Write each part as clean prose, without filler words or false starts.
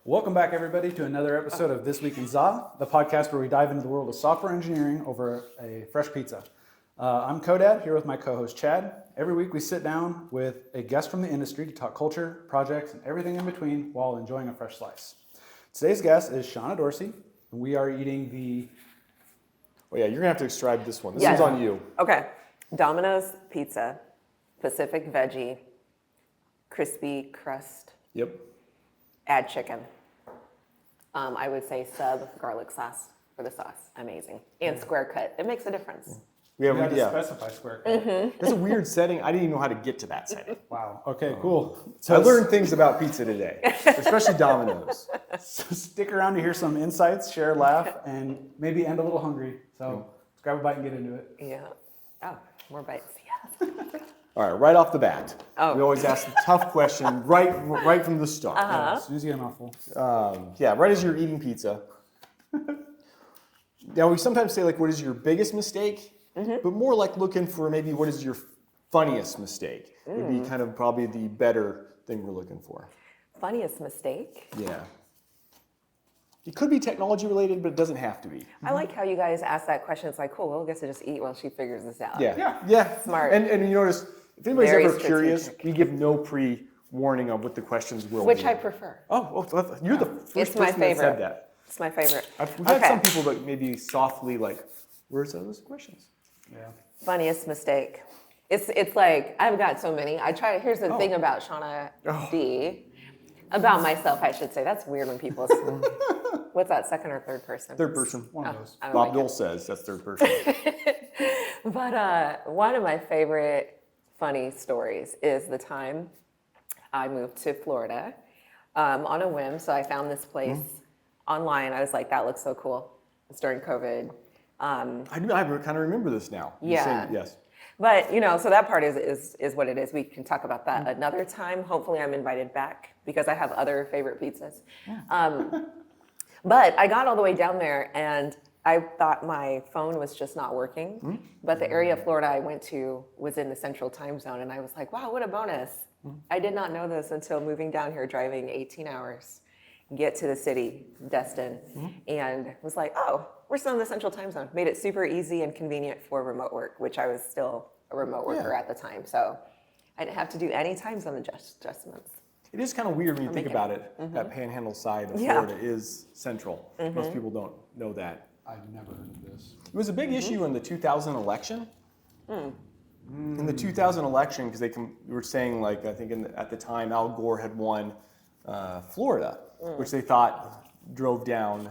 Welcome back, everybody, to another episode of This Week in ZA, the podcast where we dive into the world of software engineering over a fresh pizza. I'm Kodad, here with my co-host Chad. Every week we sit down with a guest from the industry to talk culture, projects, and everything in between while enjoying a fresh slice. Today's guest is LaShonna Dorsey, and we are eating the... Oh yeah, you're going to have to describe this one. This one's on you. Okay. Domino's pizza, Pacific veggie, crispy crust. Yep. Add chicken. I would say sub garlic sauce for the sauce. Amazing. And square cut. It makes a difference. We had to specify square cut. That's a weird setting. I didn't even know how to get to that setting. Wow. Okay, cool. So I learned things about pizza today, especially Domino's. So stick around to hear some insights, share a laugh, and maybe end a little hungry. So let's grab a bite and get into it. Yeah. Oh, more bites. Yes. All right, right off the bat, Oh. we always ask the tough question right from the start. Yeah, as soon as you get a mouthful. Right as you're eating pizza. Now, we sometimes say, like, what is your biggest mistake? But more like looking for maybe what is your funniest mistake would be kind of probably the better thing we're looking for. Funniest mistake? Yeah. It could be technology related, but it doesn't have to be. I like how you guys ask that question. It's like, cool, well, I guess I just eat while she figures this out. Yeah. Smart. And you notice, if anybody's Very ever curious, strategic. we give no pre-warning on what the questions will Which be. I prefer. Oh, well, you're the first It's my person that favorite. said that. It's my favorite. We've had some people that maybe softly like, where's those questions? Yeah. Funniest mistake. It's like, I've got so many. Here's the thing about Shonna D. About myself, I should say. That's weird when people what's that, second or third person? Third person. One of those. I don't Bob like Dole says that's third person. But one of my favorite funny stories is the time I moved to Florida on a whim. So I found this place online. I was like, that looks so cool. It's during COVID. I kind of remember this now. You Yeah. saying- yes. But, so that part is what it is. We can talk about that another time. Hopefully I'm invited back because I have other favorite pizzas. But I got all the way down there and I thought my phone was just not working. But the area of Florida I went to was in the central time zone. And I was like, wow, what a bonus. I did not know this until moving down here, driving 18 hours, get to the city, Destin, and was like, oh, we're still in the central time zone. Made it super easy and convenient for remote work, which I was still a remote worker at the time. So I didn't have to do any time zone adjustments. It is kind of weird when you think about it. That panhandle side of Yeah. Florida is central. Most people don't know that. I've never heard of this. It was a big issue in the 2000 election. In the 2000 election, because they were saying, like, I think at the time Al Gore had won Florida, which they thought drove down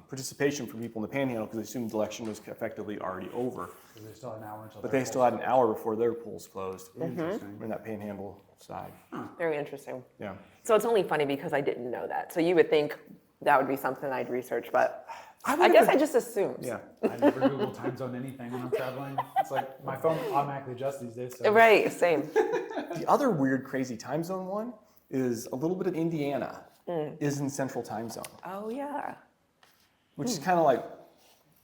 participation from people in the panhandle because they assumed the election was effectively already over. Because they still had an hour until But they still had an hour before their polls closed Interesting. in that panhandle side. Very interesting. Yeah. So it's only funny because I didn't know that. So you would think that would be something I'd research, but I guess I just assumed. Yeah. I never Google time zone anything when I'm traveling. It's like my phone automatically adjusts these days. So. Right, same. The other weird, crazy time zone one is a little bit of Indiana is in central time zone, Oh, yeah. which is kind of like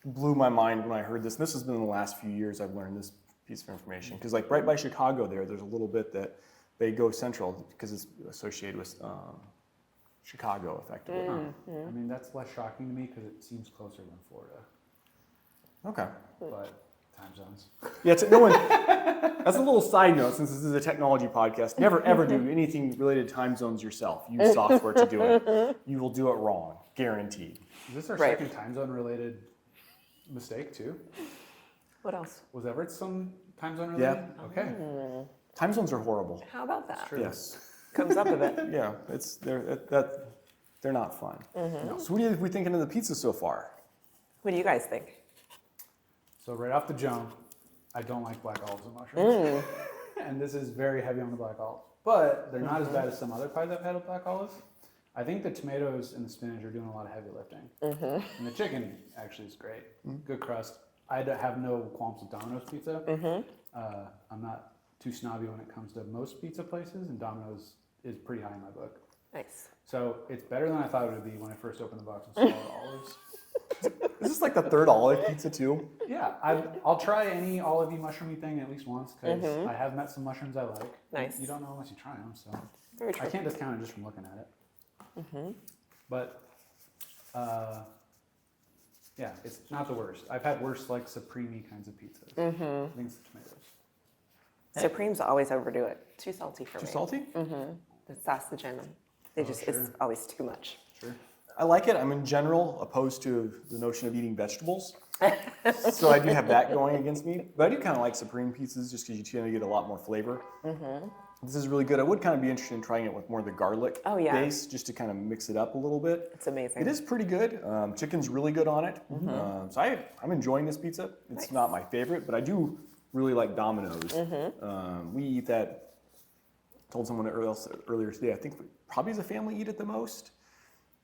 blew my mind when I heard this. This has been in the last few years I've learned this piece of information. Because like right by Chicago there's a little bit that they go central because it's associated with Chicago effectively. I mean, that's less shocking to me because it seems closer than Florida. Okay. But time zones. Yeah, no one. That's a little side note since this is a technology podcast. Never ever do anything related to time zones yourself. Use software to do it. You will do it wrong, guaranteed. Is this our Right. second time zone related mistake too? What else? Was Everett some time zone related? Yeah. Okay. Time zones are horrible. How about that? True. Yes. Comes up a bit. Yeah, they're not fun. So what are we thinking of the pizza so far? What do you guys think? So right off the jump, I don't like black olives and mushrooms. And this is very heavy on the black olives. But they're not as bad as some other pies I've had with black olives. I think the tomatoes and the spinach are doing a lot of heavy lifting. And the chicken actually is great. Good crust. I have no qualms with Domino's pizza. I'm not too snobby when it comes to most pizza places, and Domino's is pretty high in my book. Nice. So it's better than I thought it would be when I first opened the box and saw olives. Is this like the third olive pizza too? Yeah, I'll try any olivey mushroomy thing at least once because I have met some mushrooms I like. Nice. You don't know unless you try them, so Very true. I can't discount it just from looking at it. but yeah, it's not the worst. I've had worse like supreme kinds of pizzas. I think it's the tomatoes. Supremes always overdo it. Too salty for Too me. salty? The sausage in them. It's sure. always too much. Sure. I like it. I'm in general opposed to the notion of eating vegetables. So I do have that going against me. But I do kind of like supreme pizzas just because you tend to get a lot more flavor. This is really good. I would kind of be interested in trying it with more of the garlic base just to kind of mix it up a little bit. It's amazing. It is pretty good. Chicken's really good on it. So I'm enjoying this pizza. It's not my favorite, but I do really like Domino's. We eat that. Told someone earlier today, I think we probably as a family eat it the most.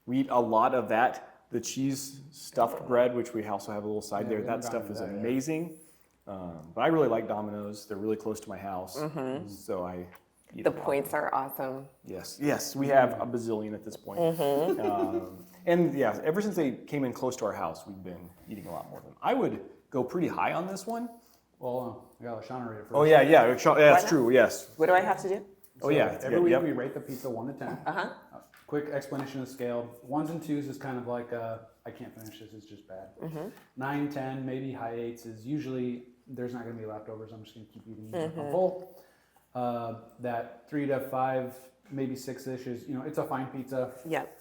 We eat a lot of that. The cheese stuffed bread, which we also have a little side there, that stuff is amazing. But I really like Domino's. They're really close to my house. So I eat The a lot. points are awesome. Yes, we have a bazillion at this point. And yeah, ever since they came in close to our house, we've been eating a lot more of them. I would go pretty high on this one. Well, I got LaShonna rate it first. Oh yeah, that's true, yes. What do I have to do? So every week we rate the pizza 1 to 10. Quick explanation of the scale. 1s and 2s is kind of like I can't finish this, it's just bad. 9, 10, maybe high 8s is usually there's not going to be leftovers. I'm just going to keep eating I'm full. That 3 to 5, maybe 6-ish is, it's a fine pizza. Yep.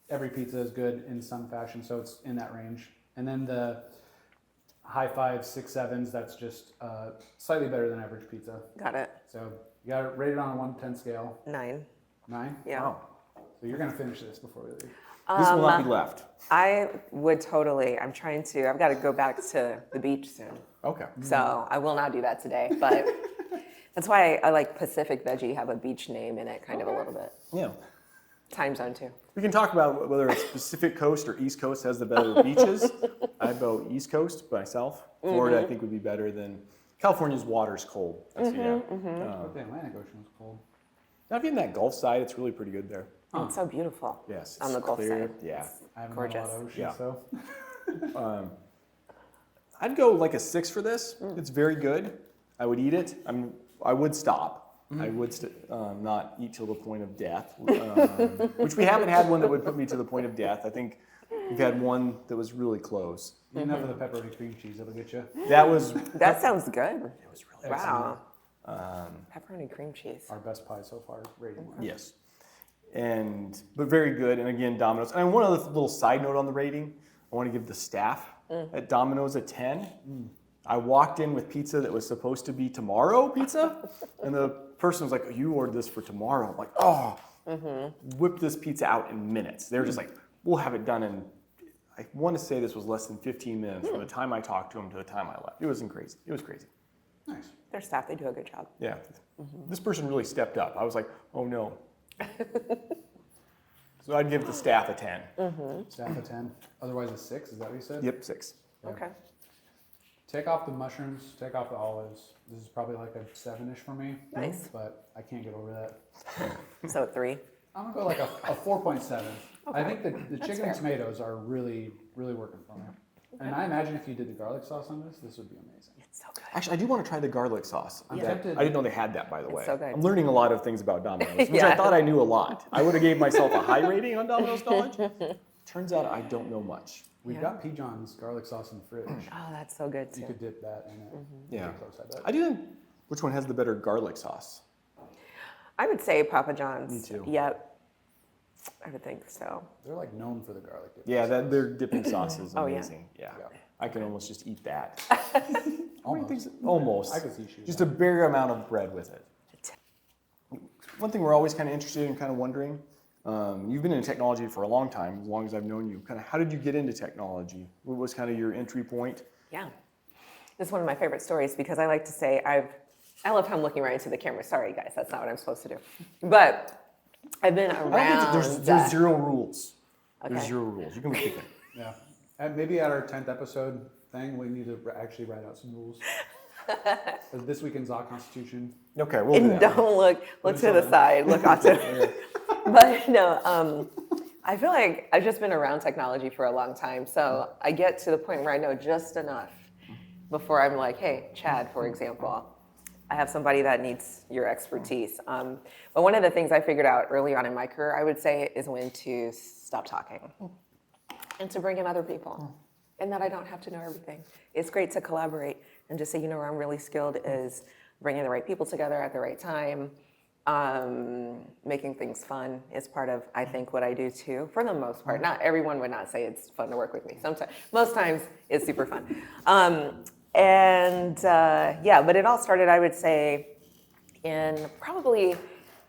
Every pizza is good in some fashion, so it's in that range. And then the high 5s, 6, 7s, that's just slightly better than average pizza. Got it. So you got it rated on a 1 to 10 scale. 9. 9? Yeah. Wow. So you're going to finish this before we leave. This will not be left. I would totally. I've got to go back to the beach soon. Okay. So I will not do that today. But that's why I like Pacific Veggie have a beach name in it, kind of a little bit. Yeah. Time zone too. We can talk about whether it's Pacific Coast or East Coast has the better beaches. I'd go East Coast myself. Florida, I think, would be better than California's water's cold. But the Atlantic Ocean was cold. Not even that Gulf side, it's really pretty good there. It's so beautiful. Yes, On the it's Gulf clear. side. Yeah. I haven't Gorgeous. had a lot of ocean, Yeah. so. I'd go like a 6 for this. It's very good. I would eat it. I would stop. I would not eat till the point of death, which we haven't had one that would put me to the point of death. I think we've had one that was really close. Enough of the pepperoni cream cheese, that'll get you. That sounds good. It was really Wow. Pepperoni cream cheese. Our best pie so far, rating wise. Yes. But very good. And again, Domino's. And one other little side note on the rating, I want to give the staff at Domino's a 10. I walked in with pizza that was supposed to be tomorrow pizza, and the person was like, "You ordered this for tomorrow." I'm like, "Oh." Whipped this pizza out in minutes. They were just like, "We'll have it done in," I want to say this was less than 15 minutes from the time I talked to them to the time I left. It was crazy. It was crazy. Nice. Their staff, they do a good job. Yeah. This person really stepped up. I was like, "Oh no." So I'd give the staff a 10. Staff a 10. Otherwise a 6, is that what you said? Yep, 6. Yeah. Okay. Take off the mushrooms, take off the olives. This is probably like a 7-ish for me. Nice. But I can't get over that. So 3. I'm gonna go like a 4.7. I Okay. think the chicken fair. and tomatoes are really, really working for me. And I imagine if you did the garlic sauce on this would be amazing. It's so good. Actually, I do want to try the garlic sauce. I'm I tempted. didn't know they had that, by the It's way. so good. I'm learning a lot of things about Domino's, which Yeah. I thought I knew a lot. I would have gave myself a high rating on Domino's knowledge. Turns out I don't know much. We've Yeah. got P. John's garlic sauce in the fridge. Oh, that's so good You too. could dip that in it. Yeah. Get close, I bet. I do think, which one has the better garlic sauce? I would say Papa John's. Me too. Yep. I would think so. They're like known for the garlic dip. Yeah, their dipping sauce is Oh, yeah. amazing. Yeah. Yeah. I can almost just eat that. Almost. Almost. I could see you. Just a bigger amount of bread with it. One thing we're always kind of interested in, kind of wondering, you've been in technology for a long time, as long as I've known you. Kind of, how did you get into technology? What was kind of your entry point? Yeah. This is one of my favorite stories because I like to say I love how I'm looking right into the camera. Sorry, guys, that's not what I'm supposed to do. But I've been I around. don't think there's 0 rules. There's Okay. 0 rules. You can keep it. Yeah. And maybe at our 10th episode thing, we need to actually write out some rules. This weekend's Law Constitution. Okay, we'll do And that. don't look to the side, look off to. But no, I feel like I've just been around technology for a long time, so I get to the point where I know just enough before I'm like, hey, Chad, for example, I have somebody that needs your expertise. But one of the things I figured out early on in my career, I would say, is when to stop talking and to bring in other people, and that I don't have to know everything. It's great to collaborate and just say, you know, where I'm really skilled is bringing the right people together at the right time. Making things fun is part of, I think, what I do too, for the most part. Not everyone would not say it's fun to work with me. Sometimes, most times, it's super fun. Yeah, but it all started, I would say, in probably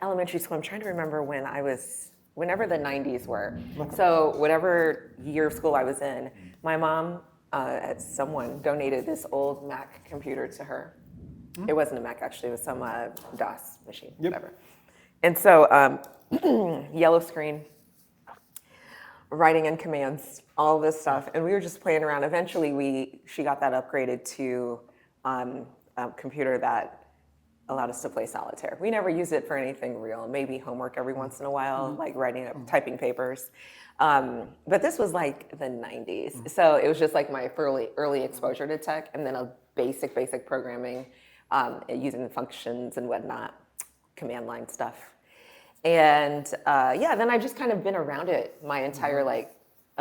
elementary school. I'm trying to remember whenever the 90s were. So whatever year of school I was in, my mom, someone donated this old Mac computer to her. It wasn't a Mac, actually. It was some DOS machine, whatever. And so yellow screen, writing in commands, all this stuff. And we were just playing around. Eventually, she got that upgraded to a computer that allowed us to play solitaire. We never used it for anything real, maybe homework every once in a while, like typing papers. But this was like the 90s. So it was just like my early exposure to tech, and then a basic programming, using functions and whatnot, command line stuff. And then I've just kind of been around it my entire,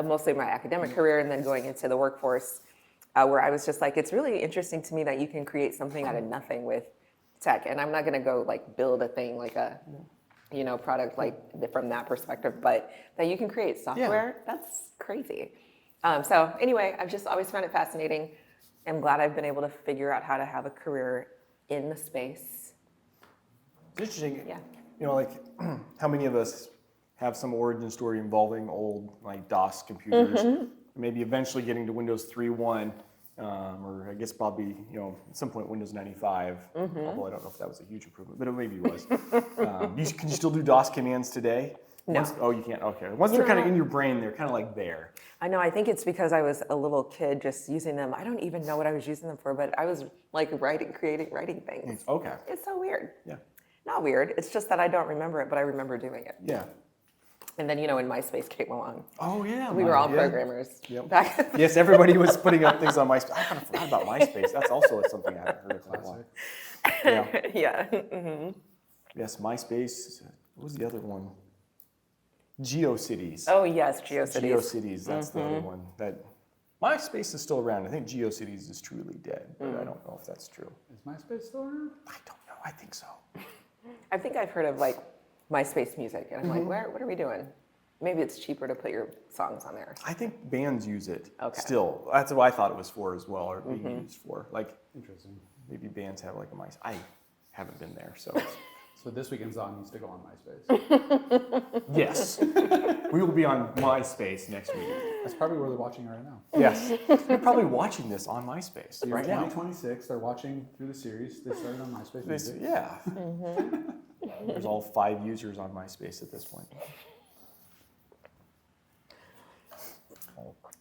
mostly my academic career, and then going into the workforce, where I was just like, it's really interesting to me that you can create something out of nothing with tech. And I'm not gonna go build a thing like a, product from that perspective, but that you can create software, that's crazy. So anyway, I've just always found it fascinating. I'm glad I've been able to figure out how to have a career in the space. It's interesting. Yeah. How many of us have some origin story involving old DOS computers, maybe eventually getting to Windows 3.1, or I guess probably at some point Windows 95. Although I don't know if that was a huge improvement, but it maybe was. Can you still do DOS commands today? No. You can't. Okay. Once they're kind of in your brain, they're kind of there. I know. I think it's because I was a little kid just using them. I don't even know what I was using them for, but I was writing things. Okay. It's so weird. Yeah. Not weird. It's just that I don't remember it, but I remember doing it. Yeah. And then when MySpace came along, oh yeah, we were all programmers. Yep. Back Yes, everybody was putting up things on MySpace. I kind of forgot about MySpace. That's also something I haven't heard of for a while. Yeah. Yeah. Mm-hmm. Yes, MySpace. What was the other one? GeoCities. Oh yes, GeoCities. GeoCities. That's the other one. That MySpace is still around. I think GeoCities is truly dead, but I don't know if that's true. Is MySpace still around? I don't know. I think so. I think I've heard of MySpace music, and I'm like, what are we doing? Maybe it's cheaper to put your songs on there. I think bands use it still. That's what I thought it was for as well, or being used for. Interesting. Maybe bands have a MySpace. I haven't been there, so. So this weekend's on needs to go on MySpace. Yes. We will be on MySpace next week. That's probably where they're watching right now. Yes. They're probably watching this on MySpace right now. 2026, they're watching through the series. They started on MySpace Music. Yeah. There's all 5 users on MySpace at this point. I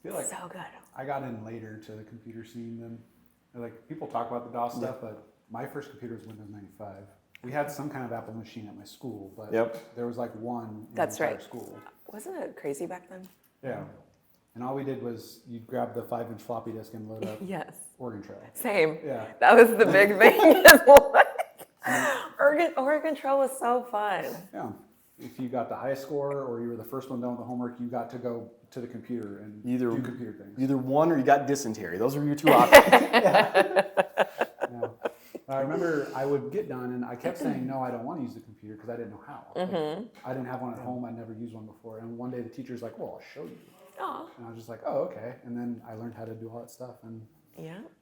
feel like So good. I got in later to the computer scene than, people talk about the DOS stuff, but my first computer was Windows 95. We had some kind of Apple machine at my school, but there was one in That's the entire right. school. Wasn't it crazy back then? Yeah. And all we did was you'd grab the 5-inch floppy disk and load up Yes. Oregon Trail. Same. Yeah. That was the big thing. Oregon Trail was so fun. Yeah. If you got the high score or you were the first one done with the homework, you got to go to the computer and do computer things. Either one or you got dysentery. Those were your 2 options. Yeah. I remember I would get done and I kept saying, no, I don't want to use the computer because I didn't know how. I didn't have one at home. I'd never used one before. And one day the teacher's like, well, I'll show you. Aww. And I was just like, oh, okay. And then I learned how to do all that stuff. And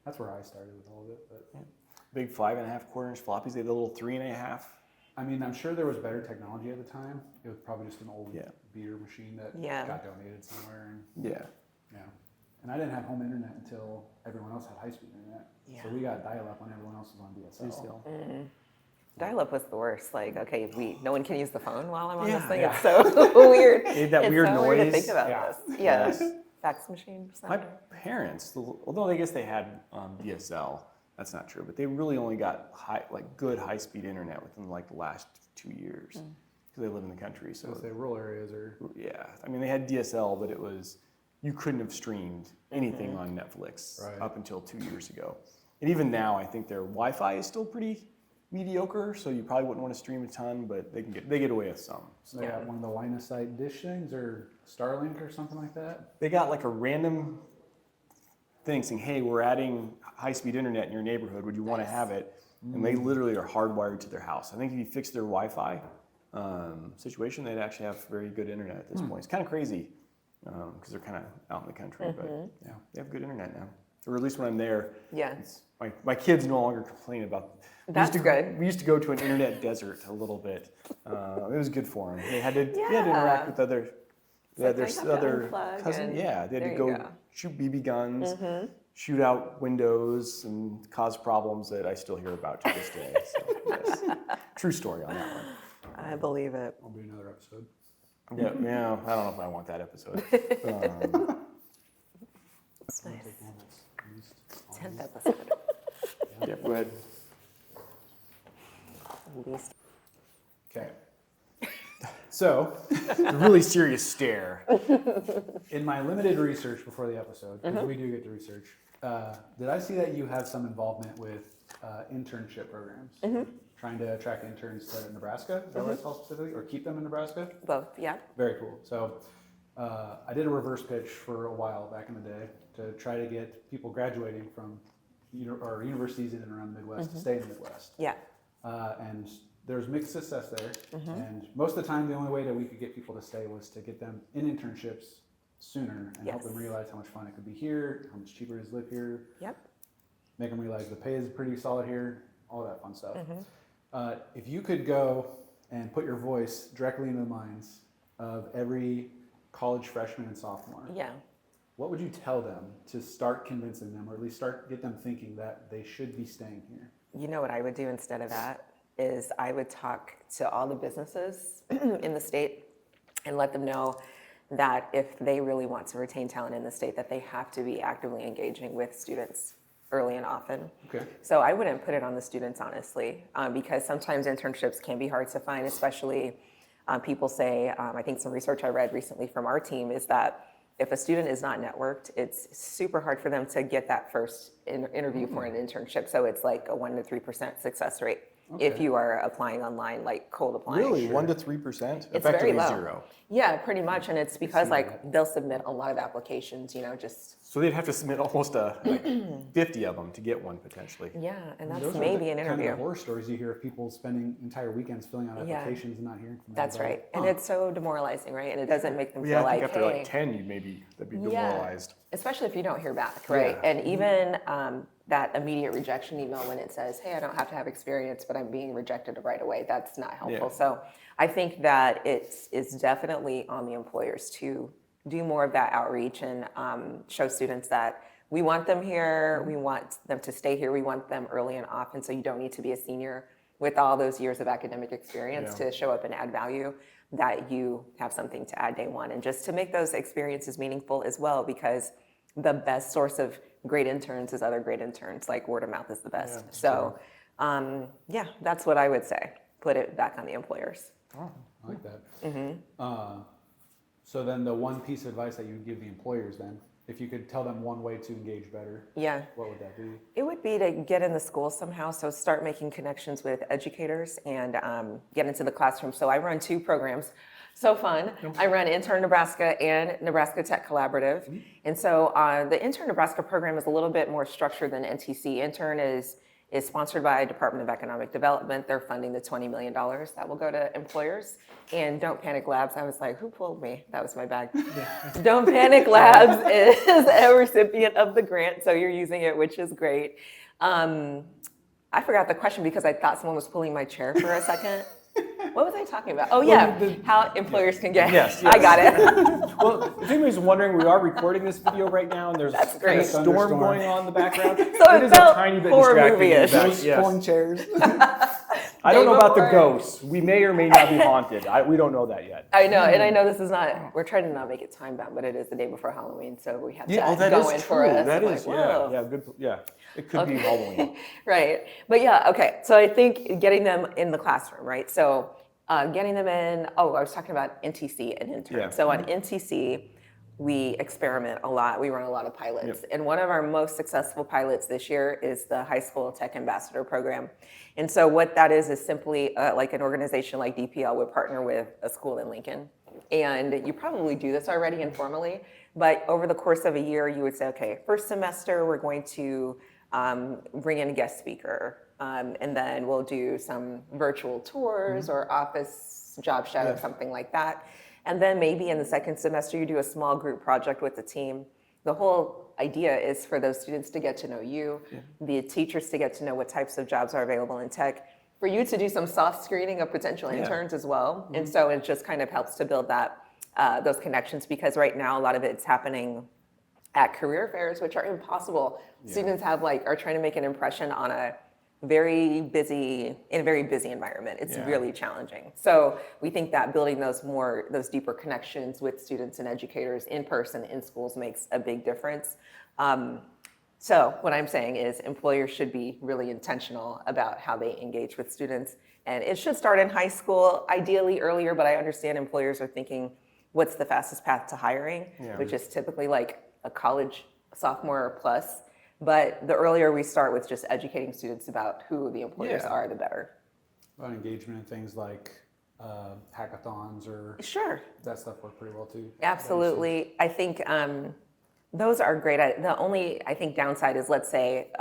that's where I started with all of it. But Big 5.5 quarter-inch floppies. They had the little 3.5. I mean, I'm sure there was better technology at the time. It was probably just an old beater machine that got donated somewhere. And yeah. And I didn't have home internet until everyone else had high-speed internet. So we got dial-up when everyone else was on DSL. Dial-up was the worst. No one can use the phone while I'm on this thing. Yeah. It's so weird. It had that weird so noise. Weird to think about this. Yes. Fax machine. My parents, although I guess they had DSL, that's not true, but they really only got good high-speed internet within the last 2 years because they live in the country. So say rural areas are. Yeah, I mean they had DSL, but it was you couldn't have streamed anything on Netflix up until 2 years ago. And even now, I think their Wi-Fi is still pretty mediocre, so you probably wouldn't want to stream a ton, but they get away with some. So they got one of the line of sight dish things or Starlink or something like that. They got like a random thing saying, hey, we're adding high-speed internet in your neighborhood. Would you want to have it? And they literally are hardwired to their house. I think if you fix their Wi-Fi situation, they'd actually have very good internet at this point. It's kind of crazy because they're kind of out in the country, but yeah, they have good internet now. Or at least when I'm there, my kids no longer complain about. That's good. We used to go to an internet desert a little bit. It was good for them. They had to interact with other. Their other cousins. Yeah, they had to go shoot BB guns, shoot out windows, and cause problems that I still hear about to this day. So, yes. True story on that one. I believe it. Will be another episode. Yeah, I don't know if I want that episode. It's nice. 10th episode. Yeah, go ahead. Least. Okay. So, A really serious stare. in my limited research before the episode, because we do get to research, did I see that you have some involvement with internship programs? Trying to attract interns to Nebraska, is that what it's called specifically? Or keep them in Nebraska? Both, yeah. Very cool. So I did a reverse pitch for a while back in the day to try to get people graduating from universities in and around the Midwest to stay in the Midwest. Yeah. And there was mixed success there. And most of the time, the only way that we could get people to stay was to get them in internships sooner and help them realize how much fun it could be here, how much cheaper it is to live here. Yep. Make them realize the pay is pretty solid here, all that fun stuff. If you could go and put your voice directly into the minds of every college freshman and sophomore, what would you tell them to start convincing them, or at least get them thinking that they should be staying here? You know what I would do instead of that is I would talk to all the businesses in the state and let them know that if they really want to retain talent in the state, that they have to be actively engaging with students early and often. Okay. So I wouldn't put it on the students, honestly, because sometimes internships can be hard to find, especially people say, I think some research I read recently from our team is that if a student is not networked, it's super hard for them to get that first interview for an internship. So it's like a 1 to 3% success rate if you are applying online, like cold applying. Really, 1 to 3%? It's Effectively very low. 0. Yeah, pretty much, and it's because they'll submit a lot of applications, just. So they'd have to submit almost 50 of them to get one potentially. Yeah, and that's Those maybe are an kind interview. of the horror stories you hear of people spending entire weekends filling out applications and not hearing from them. That's right, and it's so demoralizing, right? And it doesn't make them feel Yeah, I like, think after hey, like 10, that'd be demoralized. especially if you don't hear back, right? Yeah. And even that immediate rejection email when it says, hey, I don't have to have experience, but I'm being rejected right away, that's not helpful. Yeah. So I think that it's definitely on the employers to do more of that outreach and show students that we want them here, we want them to stay here, we want them early and often, so you don't need to be a senior with all those years of academic experience to show up and add value, that you have something to add day one. And just to make those experiences meaningful as well, because the best source of great interns is other great interns, like word of mouth is the best. So that's what I would say. Put it back on the employers. Oh, I like that. So then the one piece of advice that you would give the employers then, if you could tell them one way to engage better, what would that be? It would be to get in the school somehow. So start making connections with educators and get into the classroom. So I run 2 programs. So fun. I run Intern Nebraska and Nebraska Tech Collaborative. And so the Intern Nebraska program is a little bit more structured than NTC. Intern is sponsored by Department of Economic Development. They're funding the $20 million that will go to employers. And Don't Panic Labs, I was like, who pulled me? That was my bag. Don't Panic Labs is a recipient of the grant, so you're using it, which is great. I forgot the question because I thought someone was pulling my chair for a second. What was I talking about? Oh yeah, how employers can get. Yes. I got it. Well, if anybody's wondering, we are recording this video right now, and there's That's a great. storm going on in the background. So it it is felt a tiny bit horror distracting. movie-ish. Pulling chairs. I don't know about the before. ghosts. We may or may not be haunted. We don't know that yet. I know, and I know this is not. We're trying to not make it time bound, but it is the day before Halloween, so we have that that going is for true. us. That I'm is, like, whoa. good. Yeah, it could be Halloween. Right, but yeah, okay. So I think getting them in the classroom, right? So getting them in. Oh, I was talking about NTC and intern. Yeah. So on NTC, we experiment a lot. We run a lot of pilots. Yep. And one of our most successful pilots this year is the High School Tech Ambassador Program. And so what that is simply like an organization like DPL would partner with a school in Lincoln. And you probably do this already informally, but over the course of a year, you would say, okay, first semester, we're going to bring in a guest speaker. And then we'll do some virtual tours or office job shadow, something like that. And then maybe in the second semester, you do a small group project with the team. The whole idea is for those students to get to know you, the teachers to get to know what types of jobs are available in tech, for you to do some soft screening of potential interns as well. And so it just kind of helps to build that those connections, because right now a lot of it's happening at career fairs, which are impossible. Students are trying to make an impression on a very busy environment. It's really challenging. So we think that building those deeper connections with students and educators in person in schools makes a big difference. So what I'm saying is employers should be really intentional about how they engage with students. And it should start in high school, ideally earlier, but I understand employers are thinking, what's the fastest path to hiring, which is typically like a college sophomore or plus. But the earlier we start with just educating students about who the employers are, the better. About engagement in things like hackathons or that stuff work pretty well too. Absolutely. I think those are great. The only, I think, downside is, let's say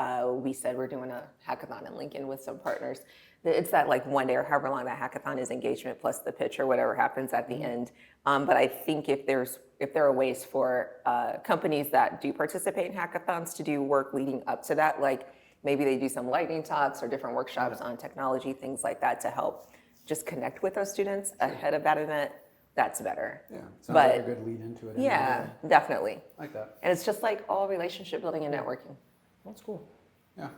we said we're doing a hackathon in Lincoln with some partners. It's that like one day or however long that hackathon is, engagement plus the pitch or whatever happens at the end. But I think if there are ways for companies that do participate in hackathons to do work leading up to that, like maybe they do some lightning talks or different workshops on technology, things like that, to help just connect with those students ahead of that event, that's better. Yeah, sounds like a good lead into it. Yeah, definitely. Like that. And it's just like all relationship building and networking. That's cool. Yeah.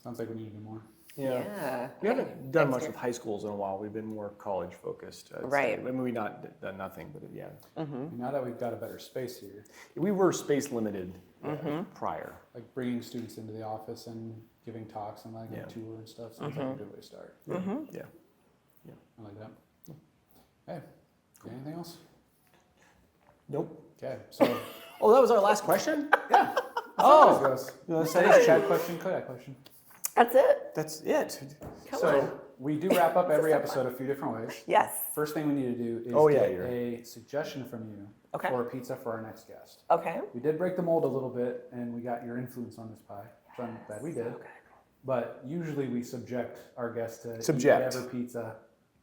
Sounds like we need to do more. Yeah. We haven't done much with high schools in a while. We've been more college focused. Right. I mean, we've not done nothing, but yeah. Now that we've got a better space here, We were space limited prior. like bringing students into the office and giving talks and like a tour and stuff sounds like a good way to start. Yeah. I like that. Hey, got anything else? Nope. Okay, so Oh, that was our last question? oh, You want to say say chat question, Kodak question. That's it. That's it. Come So on. we do wrap up every episode a few different ways. Yes. First thing we need to do is you're get right. a suggestion from you Okay. for a pizza for our next guest. Okay. We did break the mold a little bit, and we got your influence on this pie, which I'm glad we did. But usually we subject our guests to eat whatever pizza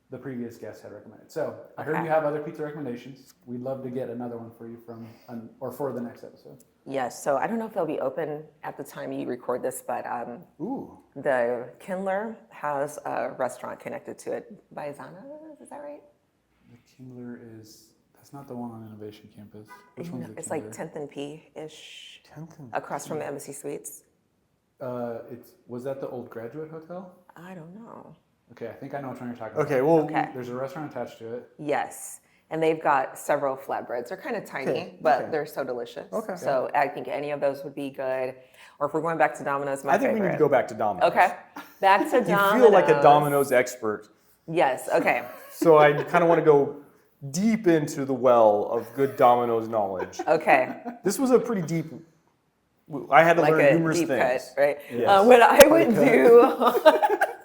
the previous guest had recommended. So I heard you have other pizza recommendations. We'd love to get another one for you for the next episode. Yes. So I don't know if they'll be open at the time you record this, but the Kindler has a restaurant connected to it. Baizana, is that right? The Kindler that's not the one on Innovation Campus. Which one's the It's Kindler? like 10th and P-ish, 10th and across from the Embassy Suites. Was that the old Graduate Hotel? I don't know. Okay, I think I know which one you're talking about. Okay, well, There's a restaurant attached to it. Yes. And they've got several flatbreads. They're kind of tiny, but they're so delicious. Okay. So I think any of those would be good. Or if we're going back to Domino's, my I think favorite. we need to go back to Domino's. Okay. Back to Domino's. You feel like a Domino's expert. Yes. Okay. So I kind of want to go deep into the well of good Domino's knowledge. Okay. This was a pretty deep. I had to Like learn a numerous deep things. cut, right? Yes. What I would do.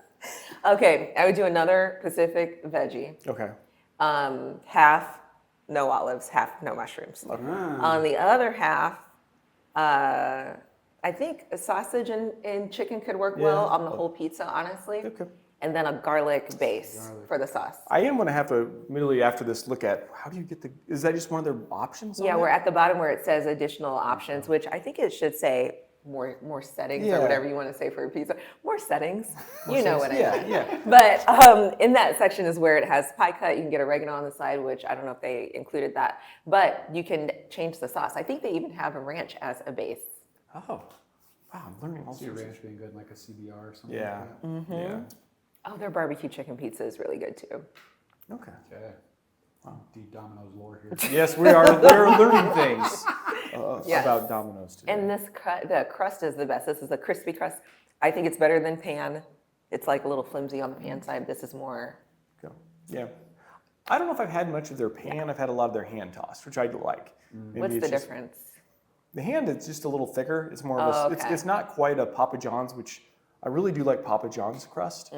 Okay, I would do another Pacific veggie. Okay. Half no olives, half no mushrooms. On the other half, I think a sausage and chicken could work well on the whole pizza, honestly. Okay. And then a garlic base for the sauce. I am going to have to immediately after this look at how do you get is that just one of their options? Yeah, we're at the bottom where it says additional options, which I think it should say more settings or whatever you want to say for a pizza. More settings. You know what I mean. Yeah. But in that section is where it has pie cut. You can get oregano on the side, which I don't know if they included that. But you can change the sauce. I think they even have a ranch as a base. Oh, wow! I'm learning all See sorts. ranch being good, like a CBR or something Yeah. like that. Yeah. Oh, their barbecue chicken pizza is really good too. Okay. Okay. Deep Domino's lore here. Yes, we're learning things Yes. about Domino's today. And the crust is the best. This is a crispy crust. I think it's better than pan. It's like a little flimsy on the pan side. This is more. Go. Yeah. I don't know if I've had much of their pan. I've had a lot of their hand tossed, which I like. Maybe What's it's the just- difference? The hand is just a little thicker. It's more of a, okay. it's not quite a Papa John's, which I really do like Papa John's crust.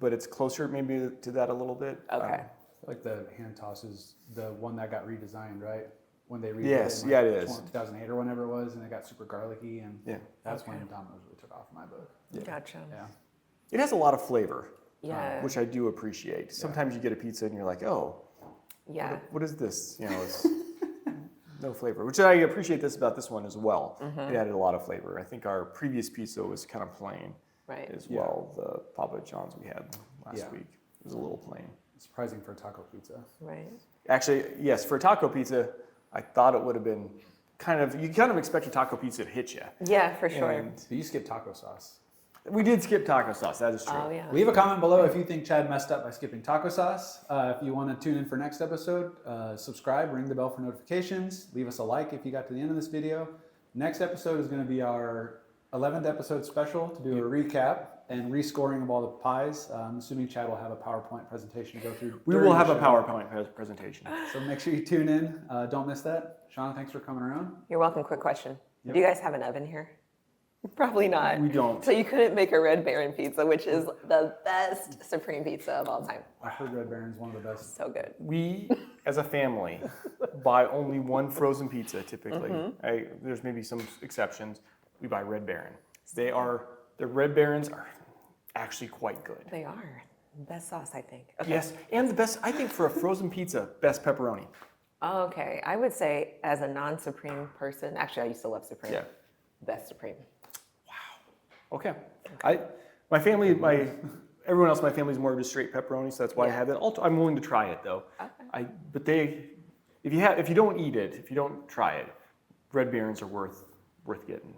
But it's closer maybe to that a little bit. Okay. I feel like the hand toss is the one that got redesigned, right? When they redid Yes, it in yeah, it is. 2008 or whenever it was, and it got super garlicky, and Yeah. that's when Domino's really took off in my book. Gotcha. Yeah. It has a lot of flavor, Yeah. which I do appreciate. Sometimes you get a pizza and you're like, oh, Yeah. what is this? You know, it's no flavor, which I appreciate this about this one as well. It added a lot of flavor. I think our previous pizza was kind of plain Right. as well. The Papa John's we had last week was a little plain. Surprising for a taco pizza. Right. Actually, yes, for a taco pizza, I thought it would have been you kind of expect a taco pizza to hit you. Yeah, for sure. And So you skipped taco sauce. we did skip taco sauce, that is true. Oh, yeah. Leave a comment below if you think Chad messed up by skipping taco sauce. If you want to tune in for next episode, subscribe, ring the bell for notifications. Leave us a like if you got to the end of this video. Next episode is going to be our 11th episode special to do a recap and rescoring of all the pies. I'm assuming Chad will have a PowerPoint presentation to go through. We during will the have a show. PowerPoint presentation. So make sure you tune in. Don't miss that. Shonna, thanks for coming around. You're welcome. Quick question. Do you guys have an oven here? Probably not. We don't. So you couldn't make a Red Baron pizza, which is the best supreme pizza of all time. I heard Red Baron's one of the best. So good. We, as a family, buy only one frozen pizza typically. There's maybe some exceptions. We buy Red Baron. The Red Barons are actually quite good. They are. Best sauce, I think. Okay. Yes, and the best, I think for a frozen pizza, best pepperoni. Oh, okay. I would say as a non-supreme person, actually I used to love supreme. Yeah. Best supreme. Okay. Everyone else in my family is more of just straight pepperoni, so that's why I have it. I'm willing to try it though. Okay. If you don't eat it, if you don't try it, Red Barons are worth getting.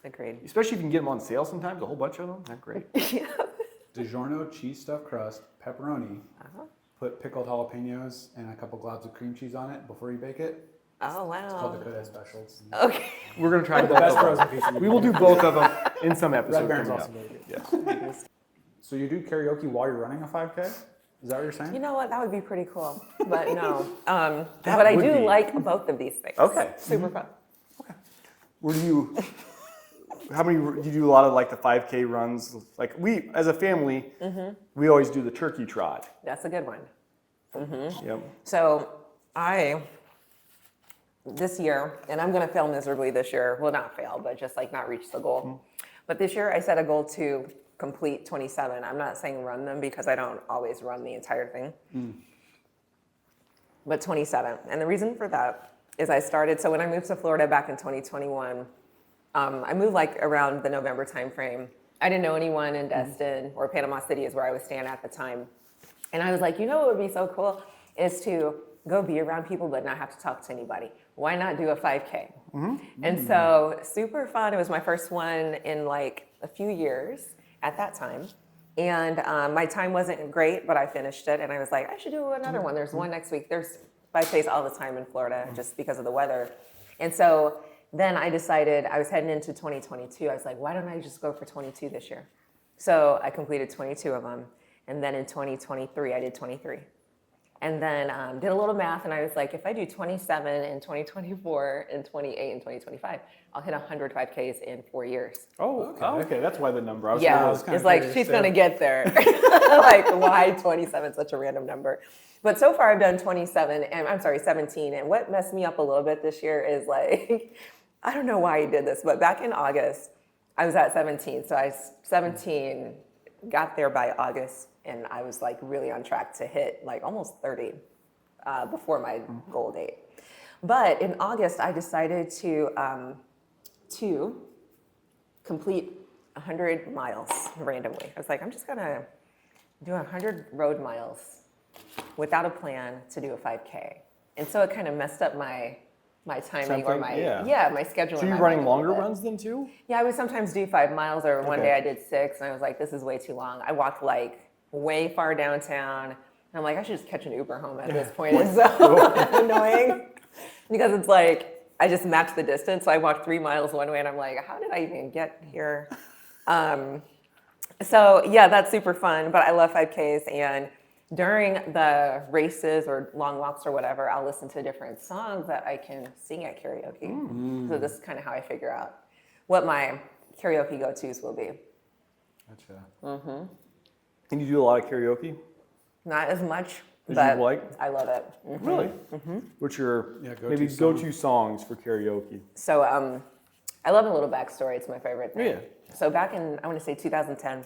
Agreed. Especially if you can get them on sale sometimes, a whole bunch of them. They're great. Yeah. DiGiorno cheese stuffed crust, pepperoni. Put pickled jalapenos and a couple globs of cream cheese on it before you bake it. Oh, It's called the wow. Coda Specials. Okay. We're gonna try The both best of frozen them. pizza. We will do both of them in some episode. Red Baron's coming also up. very good. Yes. So you do karaoke while you're running a 5K? Is that what you're saying? You know what? That would be pretty cool. But no. But I would do be. like both of these things. Okay. Super fun. Where do you? Do you do a lot of like the 5K runs? Like we, as a family, we always do the turkey trot. That's a good one. Yep. So this year, and I'm going to fail miserably this year. Well, not fail, but just like not reach the goal. But this year I set a goal to complete 27. I'm not saying run them because I don't always run the entire thing. But 27. And the reason for that is so when I moved to Florida back in 2021, I moved like around the November timeframe. I didn't know anyone in Destin or Panama City is where I was staying at the time. And I was like, you know what would be so cool is to go be around people but not have to talk to anybody. Why not do a 5K? And so super fun. It was my first one in like a few years at that time. And my time wasn't great, but I finished it. And I was like, I should do another one. There's one next week. There's 5Ks all the time in Florida just because of the weather. And so then I decided I was heading into 2022. I was like, why don't I just go for 22 this year? So I completed 22 of them. And then in 2023, I did 23. And then did a little math, and I was like, if I do 27 in 2024 and 28 in 2025, I'll hit 100 5Ks in 4 years. Oh, okay. That's why the number. I was Yeah, was kinda it's like curious, she's too. gonna get there. Like, why 27, such a random number? But so far I've done 17. And what messed me up a little bit this year is like, I don't know why I did this, but back in August, I was at 17. So 17, got there by August, and I was like really on track to hit like almost 30 before my goal date. But in August, I decided to complete 100 miles randomly. I was like, I'm just gonna do 100 road miles without a plan to do a 5K. And so it kind of messed up my timing or my schedule. So in you're my running mind a longer little bit. runs then too? Yeah, I would sometimes do 5 miles, or one Okay. day I did 6, and I was like, this is way too long. I walked like way far downtown. And I'm like, I should just catch an Uber home at this point. It's so annoying because it's like, I just mapped the distance. So I walked 3 miles one way, and I'm like, how did I even get here? So yeah, that's super fun, but I love 5Ks, and during the races or long walks or whatever, I'll listen to different songs that I can sing at karaoke. So this is kind of how I figure out what my karaoke go-tos will be. Gotcha. Can you do a lot of karaoke? Not as much, As but you'd like? I love it. Really? What's your go-to maybe song? go-to songs for karaoke? So I love a little backstory. It's my favorite thing. Yeah. So back in, I want to say 2010,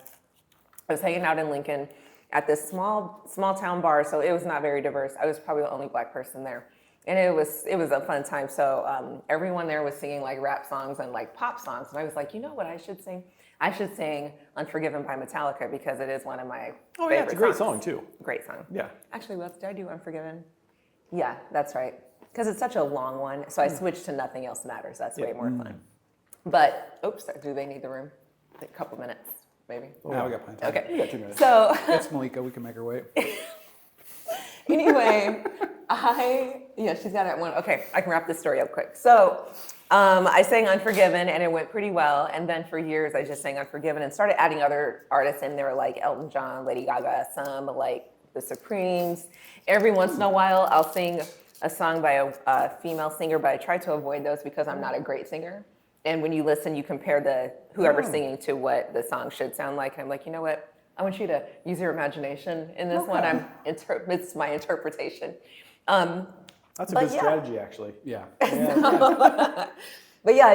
I was hanging out in Lincoln at this small town bar. So it was not very diverse. I was probably the only Black person there. And it was a fun time. So everyone there was singing like rap songs and like pop songs. And I was like, you know what I should sing? I should sing Unforgiven by Metallica because it is one of my Oh favorite yeah, it's a great songs. song too. Great song. Yeah. Actually, what did I do? Unforgiven? Yeah, that's right. Because it's such a long one. So I switched to Nothing Else Matters. That's way more fun. But, oops, do they need the room? A couple minutes, maybe. Now we got plenty of time. Okay. We got 2 minutes. So It's Malika. We can make her wait. anyway, she's got it one. Okay, I can wrap this story up quick. So I sang Unforgiven and it went pretty well. And then for years I just sang Unforgiven and started adding other artists in there like Elton John, Lady Gaga, some like the Supremes. Every once in a while I'll sing a song by a female singer, but I try to avoid those because I'm not a great singer. And when you listen, you compare whoever's singing to what the song should sound like. And I'm like, you know what? I want you to use your imagination in this one. It's my interpretation. That's a good strategy, actually. Yeah. But yeah,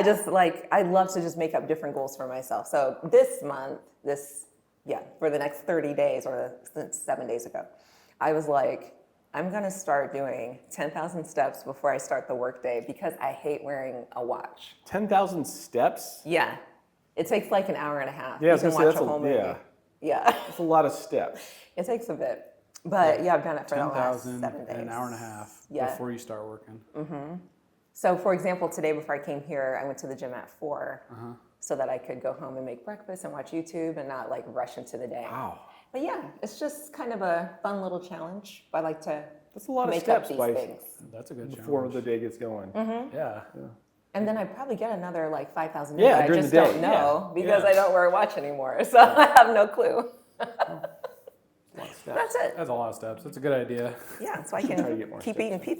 I love to just make up different goals for myself. So this month, for the next 30 days or since 7 days ago, I was like, I'm gonna start doing 10,000 steps before I start the workday because I hate wearing a watch. 10,000 steps? Yeah, it takes like an hour and a half. Yeah, I you was can gonna say watch that's a whole movie. Yeah. That's a lot of steps. It takes a bit. But yeah, I've done it for the last 10,000 7 days. in an hour and a half Yeah. before you start working. So for example, today before I came here, I went to the gym at 4 so that I could go home and make breakfast and watch YouTube and not like rush into the day. Wow. But yeah, it's just kind of a fun little challenge. I like to That's a lot of make steps up these by things. That's a good before challenge. the day gets going. Yeah. And then I probably get another like 5,000 in Yeah, that I during just the day, don't know because Yeah. I don't wear a watch anymore. So I have no clue. A lot of steps. That's it. That's a lot of steps. That's a good idea. Yeah, so I Try to can get more keep steps eating pizza.